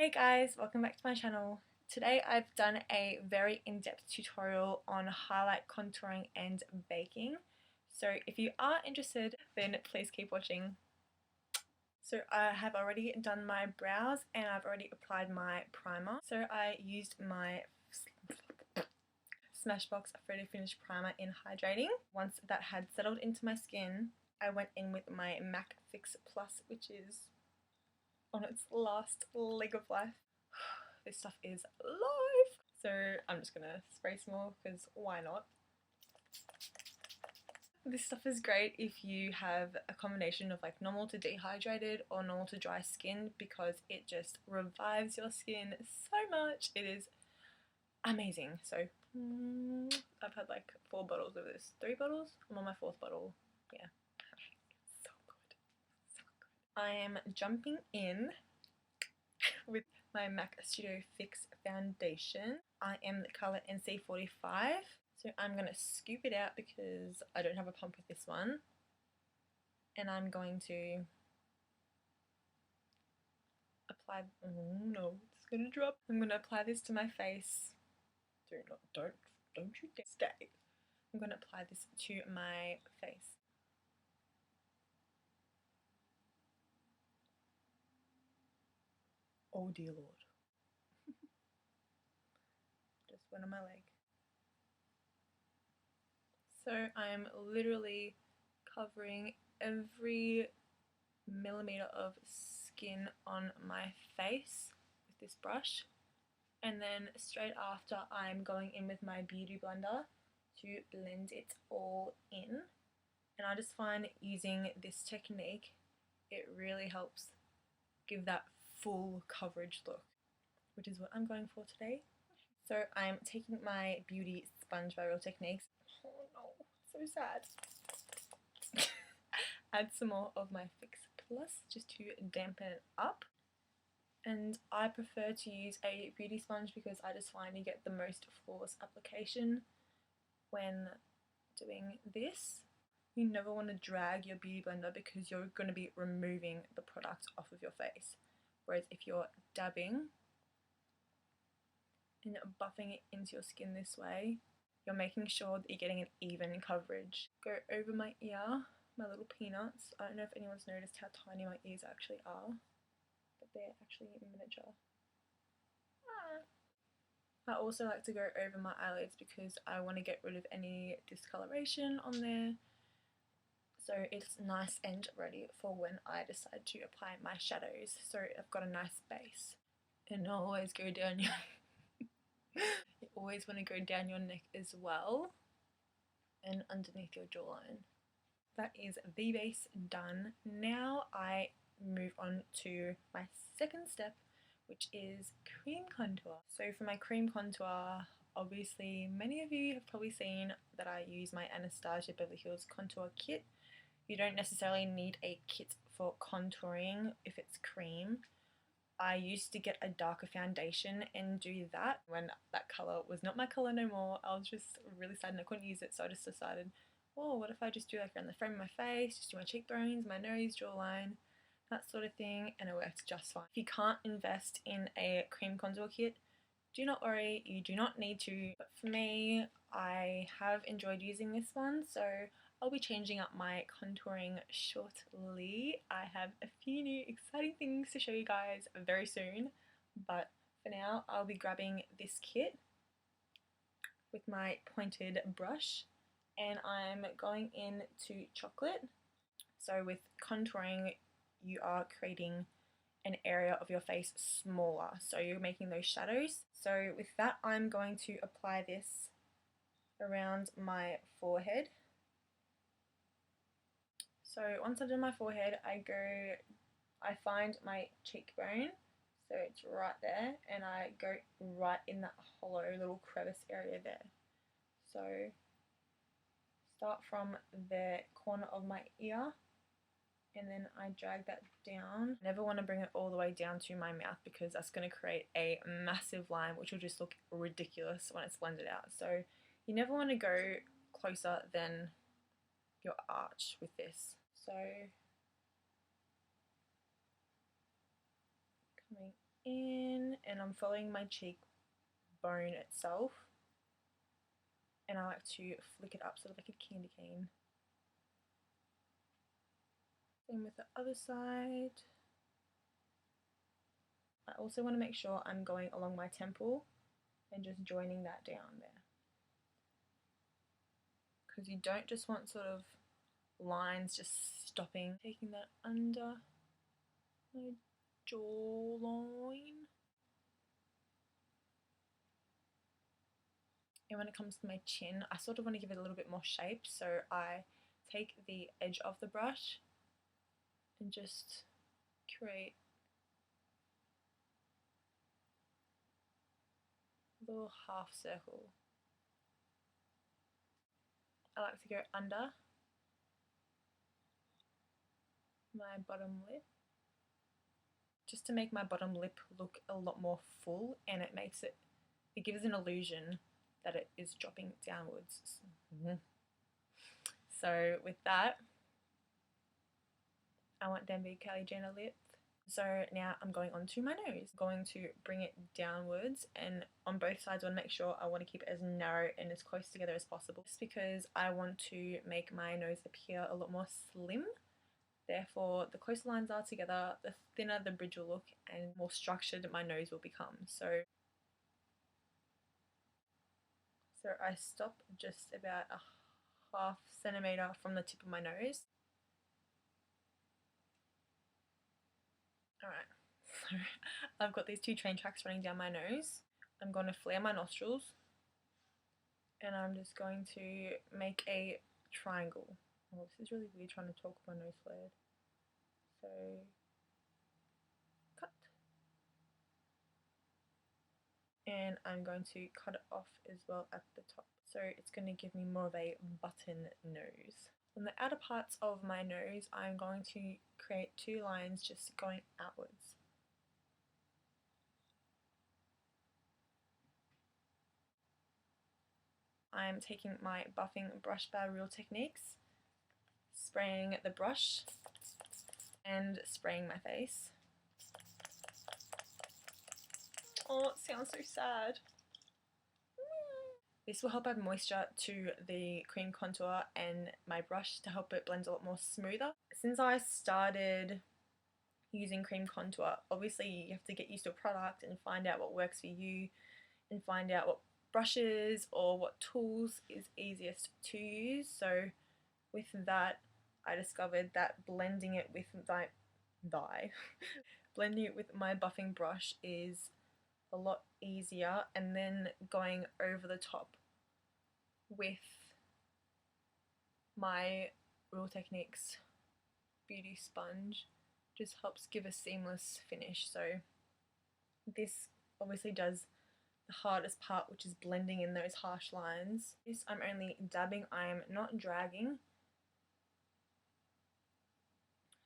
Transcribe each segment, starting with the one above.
Hey guys, welcome back to my channel. Today I've done a very in-depth tutorial on highlight contouring and baking. So if you are interested, then please keep watching. So I have already done my brows and I've already applied my primer. So I used my Smashbox Photo Finish Primer in Hydrating. Once that had settled into my skin, I went in with my MAC Fix Plus, which is on its last leg of life. This stuff is live! So I'm just gonna spray some more because why not? This stuff is great if you have a combination of like normal to dehydrated or normal to dry skin because it just revives your skin so much. It is amazing. So I've had like 4 bottles of this. 3 bottles? I'm on my 4th bottle. Yeah. So good. So good. I am jumping in with my MAC Studio Fix foundation. I am the colour NC45. So I'm going to scoop it out because I don't have a pump with this one. And I'm going to apply, oh no, it's going to drop. I'm going to apply this to my face. Don't you dare stay. I'm going to apply this to my face. Oh dear Lord. Just went on my leg. So I'm literally covering every millimeter of skin on my face with this brush, and then straight after I'm going in with my beauty blender to blend it all in. And I just find using this technique, it really helps give that full coverage look, which is what I'm going for today. So I'm taking my beauty sponge by Real Techniques. Oh no, so sad. Add some more of my Fix Plus just to dampen it up. And I prefer to use a beauty sponge because I just find you get the most flawless application when doing this. You never want to drag your beauty blender because you're going to be removing the product off of your face. Whereas if you're dabbing and buffing it into your skin this way, you're making sure that you're getting an even coverage. Go over my ear, my little peanuts. I don't know if anyone's noticed how tiny my ears actually are, but they're actually miniature. I also like to go over my eyelids because I want to get rid of any discoloration on there, so it's nice and ready for when I decide to apply my shadows. So I've got a nice base. And always go down your you always want to go down your neck as well and underneath your jawline. That is the base done. Now I move on to my second step, which is cream contour. So for my cream contour, obviously many of you have probably seen that I use my Anastasia Beverly Hills contour kit. You don't necessarily need a kit for contouring if it's cream. I used to get a darker foundation and do that when that colour was not my colour no more. I was just really sad and I couldn't use it, so I just decided, oh, what if I just do like around the frame of my face, just do my cheekbones, my nose, jawline, that sort of thing, and it works just fine. If you can't invest in a cream contour kit, do not worry, you do not need to. But for me, I have enjoyed using this one, so I'll be changing up my contouring shortly. I have a few new exciting things to show you guys very soon, but for now I'll be grabbing this kit with my pointed brush and I'm going into chocolate. So with contouring, you are creating an area of your face smaller, so you're making those shadows. So with that, I'm going to apply this around my forehead. So once I've done my forehead, I find my cheekbone, so it's right there, and I go right in that hollow little crevice area there. So start from the corner of my ear and then I drag that down. I never want to bring it all the way down to my mouth because that's going to create a massive line which will just look ridiculous when it's blended out. So you never want to go closer than your arch with this. So coming in and I'm following my cheekbone itself, and I like to flick it up sort of like a candy cane. Same with the other side. I also want to make sure I'm going along my temple and just joining that down there, because you don't just want sort of lines just stopping. Taking that under my jawline. And when it comes to my chin, I sort of want to give it a little bit more shape, so I take the edge of the brush and just create a little half circle. I like to go under my bottom lip just to make my bottom lip look a lot more full, and it gives an illusion that it is dropping downwards. So with that, I want them to be Kylie Jenner lips. So now I'm going on to my nose. I'm going to bring it downwards, and on both sides I want to make sure I want to keep it as narrow and as close together as possible, just because I want to make my nose appear a lot more slim. Therefore, the closer lines are together, the thinner the bridge will look and more structured my nose will become. So I stop just about a half centimetre from the tip of my nose. Alright, so I've got these two train tracks running down my nose. I'm going to flare my nostrils, and I'm just going to make a triangle. Oh, this is really weird trying to talk with my nose flared. So, cut. And I'm going to cut it off as well at the top. So it's going to give me more of a button nose. On the outer parts of my nose, I'm going to create two lines just going outwards. I'm taking my buffing brush by Real Techniques, spraying the brush and spraying my face. Oh, it sounds so sad. This will help add moisture to the cream contour and my brush to help it blend a lot more smoother. Since I started using cream contour, obviously you have to get used to a product and find out what works for you and find out what brushes or what tools is easiest to use. So with that, I discovered that blending it with blending it with my buffing brush is a lot easier, and then going over the top with my Real Techniques beauty sponge just helps give a seamless finish. So this obviously does the hardest part, which is blending in those harsh lines. This I'm only dabbing, I am not dragging.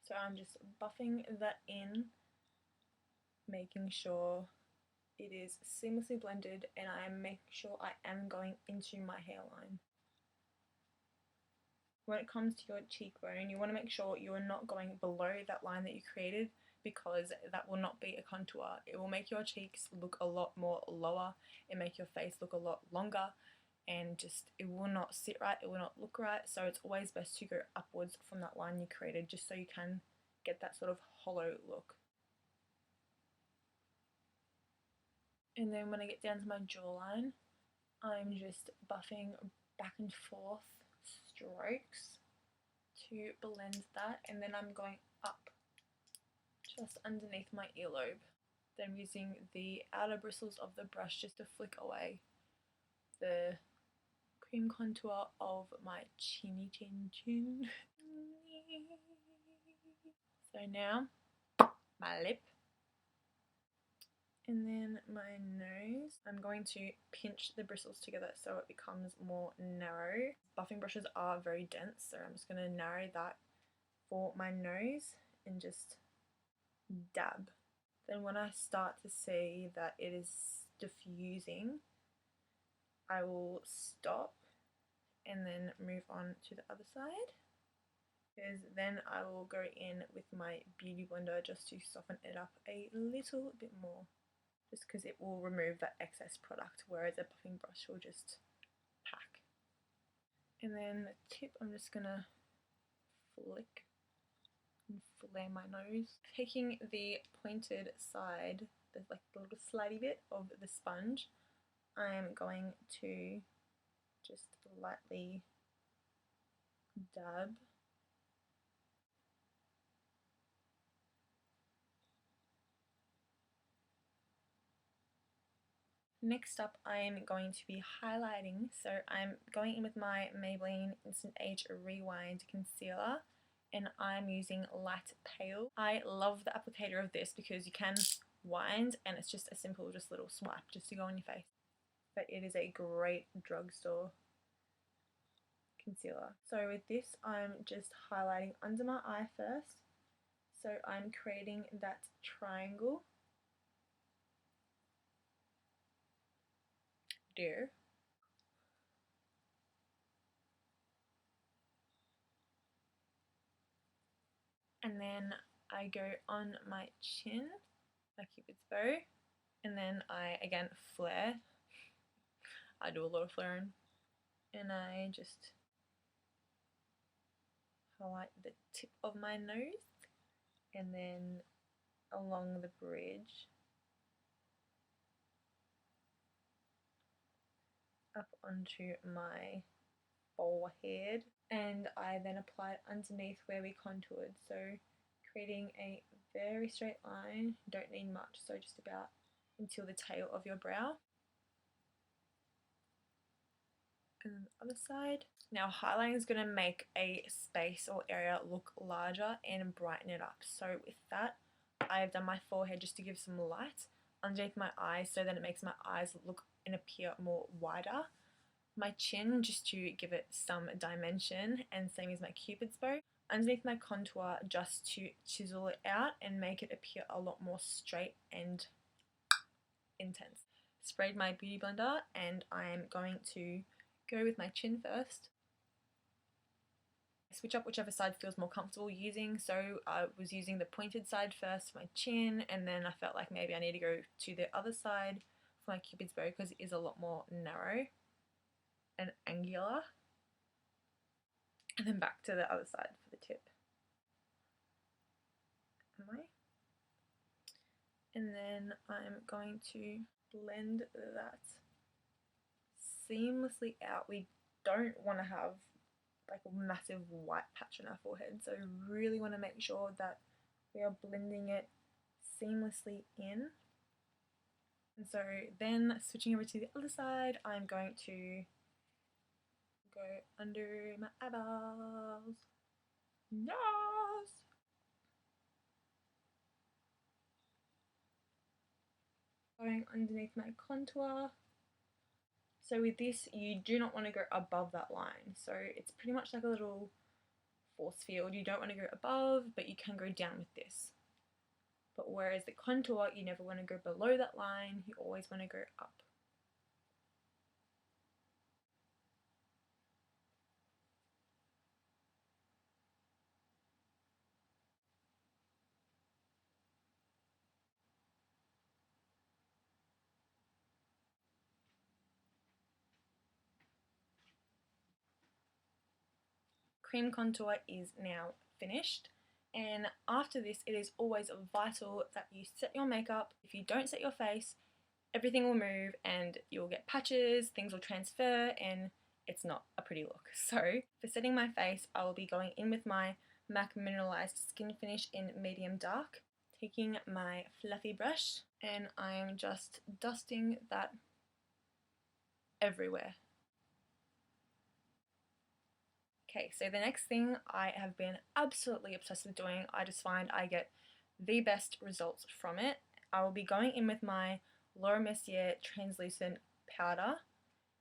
So I'm just buffing that in, making sure it is seamlessly blended, and I am making sure I am going into my hairline. When it comes to your cheekbone, you want to make sure you are not going below that line that you created, because that will not be a contour. It will make your cheeks look a lot more lower and make your face look a lot longer, and just it will not sit right, it will not look right. So it's always best to go upwards from that line you created, just so you can get that sort of hollow look. And then when I get down to my jawline, I'm just buffing back and forth strokes to blend that, and then I'm going up just underneath my earlobe. Then I'm using the outer bristles of the brush just to flick away the cream contour of my chinny chin. So now my lip, and then my nose. I'm going to pinch the bristles together so it becomes more narrow. Buffing brushes are very dense, so I'm just going to narrow that for my nose and just dab. Then when I start to see that it is diffusing, I will stop and then move on to the other side, because then I will go in with my beauty blender just to soften it up a little bit more. just because it will remove that excess product, whereas a puffing brush will just pack. And then the tip, I'm just gonna flick and flare my nose. Taking the pointed side, there's like the little slidey bit of the sponge, I'm going to just lightly dab. Next up, I'm going to be highlighting, so I'm going in with my Maybelline Instant Age Rewind Concealer, and I'm using Light Pale. I love the applicator of this because you can wind, and it's just a simple, just little swipe just to go on your face. But it is a great drugstore concealer. So with this, I'm just highlighting under my eye first. So I'm creating that triangle there. And then I go on my chin, my cupid's bow, and then I again flare. I do a lot of flaring, and I just highlight the tip of my nose, and then along the bridge up onto my forehead, and I then apply it underneath where we contoured, so creating a very straight line. You don't need much, so just about until the tail of your brow. And then the other side. Now highlighting is going to make a space or area look larger and brighten it up. So with that, I've done my forehead just to give some light underneath my eyes, so then it makes my eyes look and appear more wider. My chin just to give it some dimension, and same as my cupid's bow. Underneath my contour just to chisel it out and make it appear a lot more straight and intense. Sprayed my beauty blender, and I'm going to go with my chin first. Switch up whichever side feels more comfortable using, so I was using the pointed side first for my chin, and then I felt like maybe I need to go to the other side for my cupid's bow because it is a lot more narrow and angular, and then back to the other side for the tip. And then I'm going to blend that seamlessly out. We don't want to have like a massive white patch on our forehead, so really want to make sure that we are blending it seamlessly in. And so then switching over to the other side, I'm going to go under my eyeballs. Yes! Going underneath my contour. So with this, you do not want to go above that line. So it's pretty much like a little force field. You don't want to go above, but you can go down with this. But whereas the contour, you never want to go below that line, you always want to go up. Cream contour is now finished, and after this it is always vital that you set your makeup. If you don't set your face, everything will move and you'll get patches, things will transfer, and it's not a pretty look. So for setting my face, I will be going in with my MAC Mineralized Skin Finish in medium dark, taking my fluffy brush, and I'm just dusting that everywhere. Okay, so the next thing I have been absolutely obsessed with doing, I just find I get the best results from it. I will be going in with my Mercier translucent powder,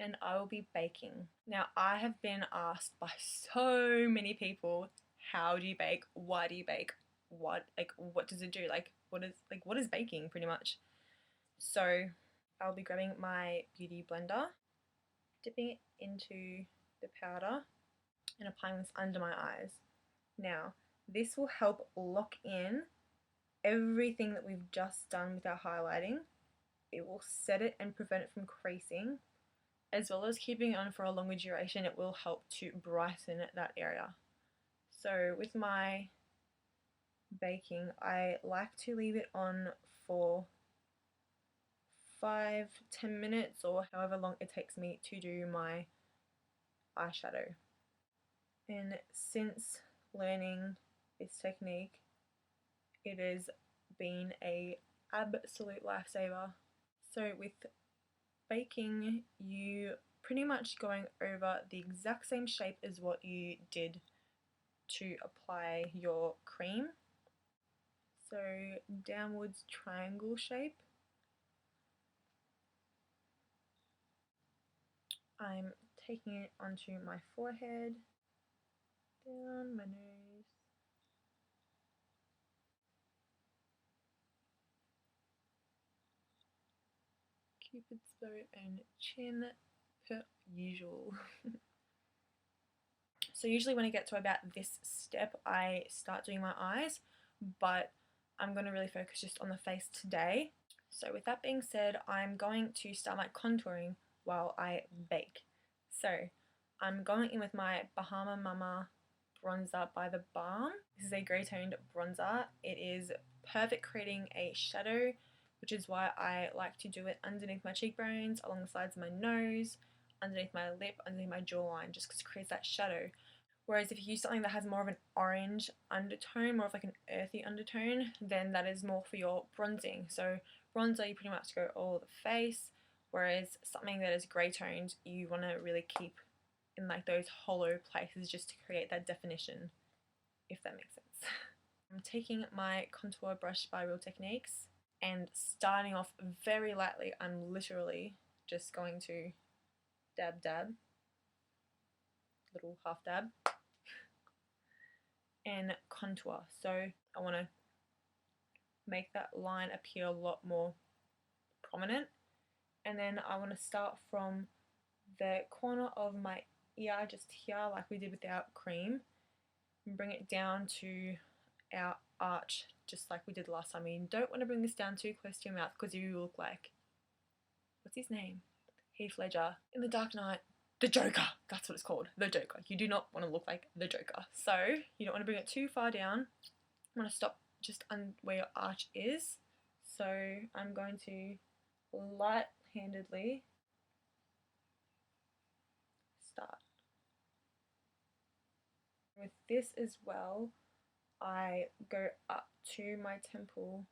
and I will be baking. Now, I have been asked by so many people, how do you bake? Why do you bake? What does it do? What is baking pretty much? So I'll be grabbing my beauty blender, dipping it into the powder, and applying this under my eyes. Now, this will help lock in everything that we've just done with our highlighting, it will set it and prevent it from creasing, as well as keeping it on for a longer duration. It will help to brighten that area. So with my baking, I like to leave it on for 5-10 minutes or however long it takes me to do my eyeshadow. And since learning this technique, it has been a absolute lifesaver. So with baking, you pretty much going over the exact same shape as what you did to apply your cream. So downwards triangle shape. I'm taking it onto my forehead, down my nose, Cupid's bow and chin per usual. So usually when I get to about this step, I start doing my eyes, but I'm going to really focus just on the face today. So with that being said, I'm going to start my contouring while I bake. So I'm going in with my Bahama Mama bronzer by the Balm. This is a grey toned bronzer. It is perfect creating a shadow, which is why I like to do it underneath my cheekbones, along the sides of my nose, underneath my lip, underneath my jawline, just because it creates that shadow. Whereas if you use something that has more of an orange undertone, more of like an earthy undertone, then that is more for your bronzing. So bronzer, you pretty much go all the face, whereas something that is grey toned, you want to really keep in like those hollow places just to create that definition, if that makes sense. I'm taking my contour brush by Real Techniques and starting off very lightly. I'm literally just going to dab dab, little half dab, and contour. So I want to make that line appear a lot more prominent, and then I want to start from the corner of my ear, just here like we did with our cream, and bring it down to our arch just like we did last time. You don't want to bring this down too close to your mouth because you look like, what's his name? Heath Ledger in The Dark Knight. The Joker, that's what it's called, the Joker. You do not want to look like the Joker. So you don't want to bring it too far down. I want to stop just where your arch is. So I'm going to light-handedly start. With this as well, I go up to my temple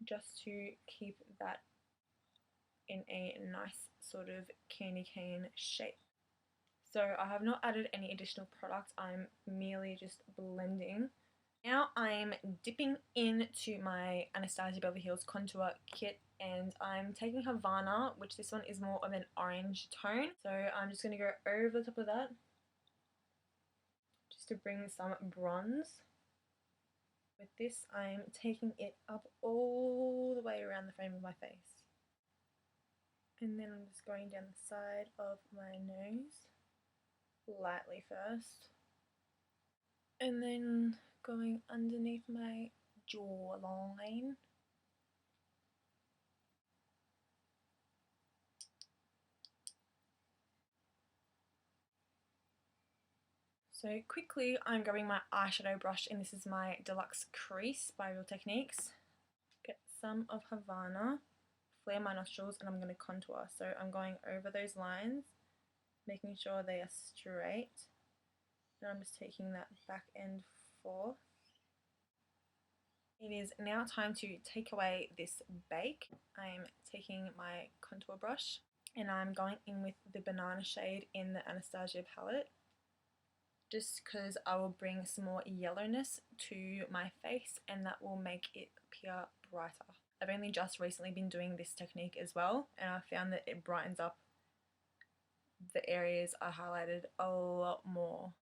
just to keep that in a nice sort of candy cane shape. So I have not added any additional product, I'm merely just blending. Now I'm dipping into my Anastasia Beverly Hills contour kit, and I'm taking Havana, which this one is more of an orange tone. So I'm just going to go over the top of that just to bring some bronze. With this, I'm taking it up all the way around the frame of my face. And then I'm just going down the side of my nose, lightly first. And then going underneath my jawline. So quickly, I'm grabbing my eyeshadow brush, and this is my Deluxe Crease by Real Techniques. Get some of Havana, flare my nostrils, and I'm going to contour. So I'm going over those lines, making sure they are straight. And I'm just taking that back end forth. It is now time to take away this bake. I'm taking my contour brush, and I'm going in with the banana shade in the Anastasia palette, just because I will bring some more yellowness to my face, and that will make it appear brighter. I've only just recently been doing this technique as well, and I found that it brightens up the areas I highlighted a lot more.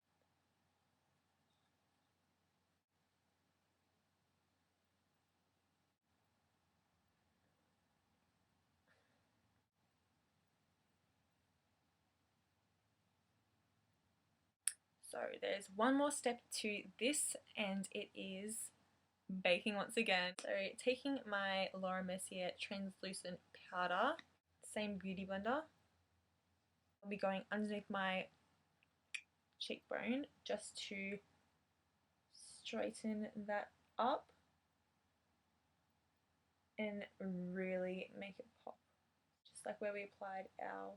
So there's one more step to this, and it is baking once again. So taking my Laura Mercier translucent powder, same beauty blender, I'll be going underneath my cheekbone just to straighten that up and really make it pop. Just like where we applied our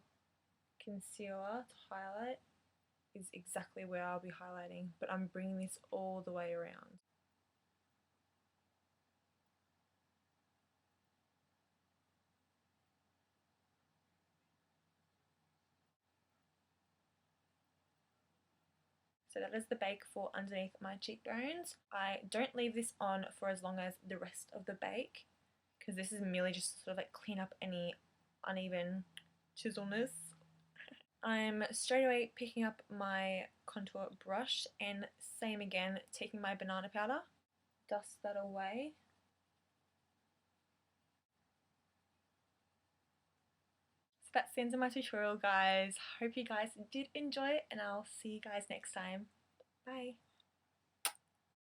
concealer to highlight is exactly where I'll be highlighting, but I'm bringing this all the way around. So that is the bake for underneath my cheekbones. I don't leave this on for as long as the rest of the bake because this is merely just to sort of like clean up any uneven chiselness. I'm straight away picking up my contour brush and same again, taking my banana powder, dust that away. So that's the end of my tutorial, guys. Hope you guys did enjoy it and I'll see you guys next time. Bye.